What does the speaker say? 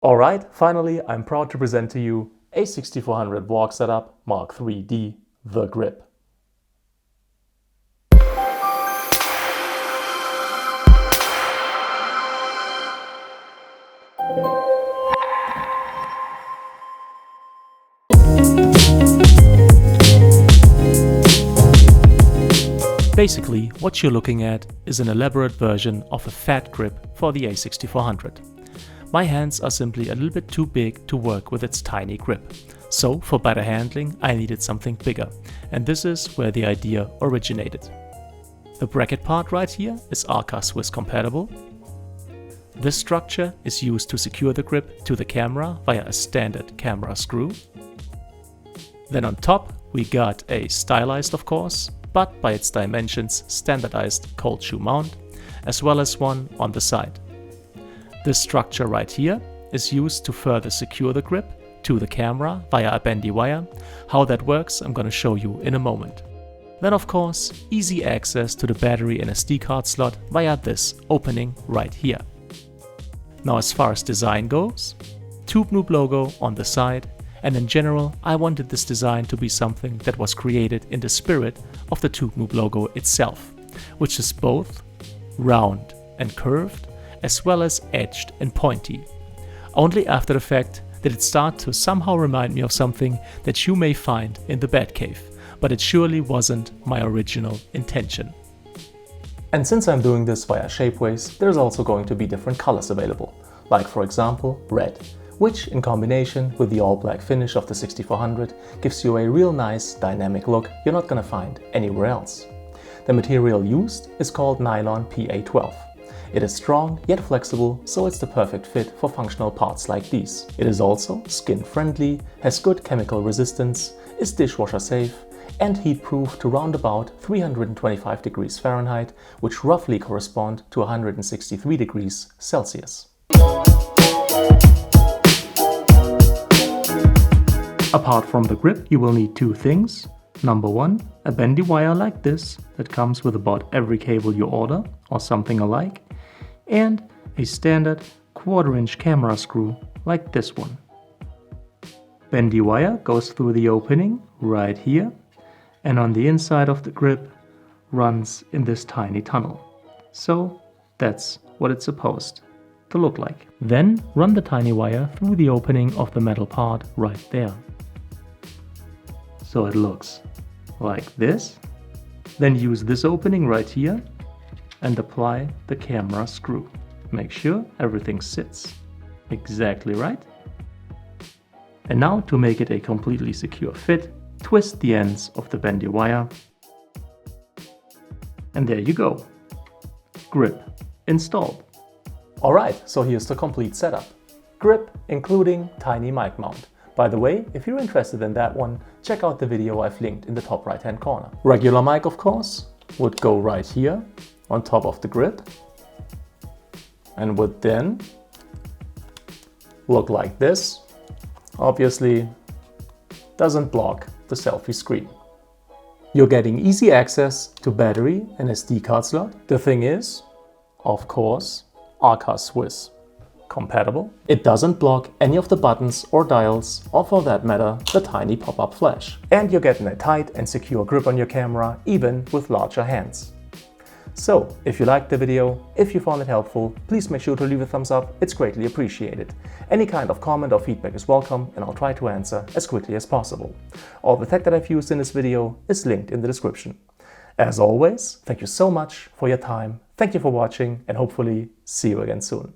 Alright, finally I'm proud to present to you A6400 walk setup Mark 3D, the grip. Basically, what you're looking at is an elaborate version of a fat grip for the A6400. My hands are simply a little bit too big to work with its tiny grip. So for better handling, I needed something bigger, and this is where the idea originated. The bracket part right here is Arca Swiss compatible. This structure is used to secure the grip to the camera via a standard camera screw. Then on top we got a stylized, of course, but by its dimensions standardized cold shoe mount, as well as one on the side. This structure right here is used to further secure the grip to the camera via a bendy wire. How that works I'm gonna show you in a moment. Then of course, easy access to the battery and SD card slot via this opening right here. Now as far as design goes, Tubenoob logo on the side, and in general I wanted this design to be something that was created in the spirit of the Tubenoob logo itself, which is both round and curved, as well as edged and pointy. Only after the fact did it start to somehow remind me of something that you may find in the Batcave, but it surely wasn't my original intention. And since I'm doing this via Shapeways, there's also going to be different colors available, like for example red, which in combination with the all-black finish of the 6400 gives you a real nice dynamic look you're not gonna find anywhere else. The material used is called nylon PA12. It is strong yet flexible, so it's the perfect fit for functional parts like these. It is also skin friendly, has good chemical resistance, is dishwasher safe, and heat proof to round about 325 degrees Fahrenheit, which roughly correspond to 163 degrees Celsius. Apart from the grip, you will need two things. Number one, a bendy wire like this that comes with about every cable you order or something alike, and a standard 1/4" camera screw like this one. Bendy wire goes through the opening right here, and on the inside of the grip runs in this tiny tunnel. So that's what it's supposed to look like. Then run the tiny wire through the opening of the metal part right there. So it looks like this. Then use this opening right here and apply the camera screw. Make sure everything sits exactly right. And now to make it a completely secure fit, twist the ends of the bendy wire. And there you go. Grip installed. Alright, so here's the complete setup. Grip including tiny mic mount. By the way, if you're interested in that one, check out the video I've linked in the top right hand corner. Regular mic, of course, would go right here on top of the grip and would then look like this. Obviously doesn't block the selfie screen. You're getting easy access to battery and SD card slot. The thing is, of course, Arca Swiss compatible. It doesn't block any of the buttons or dials, or for that matter, the tiny pop-up flash. And you're getting a tight and secure grip on your camera, even with larger hands. So, if you liked the video, if you found it helpful, please make sure to leave a thumbs up, it's greatly appreciated. Any kind of comment or feedback is welcome, and I'll try to answer as quickly as possible. All the tech that I've used in this video is linked in the description. As always, thank you so much for your time, thank you for watching, and hopefully see you again soon.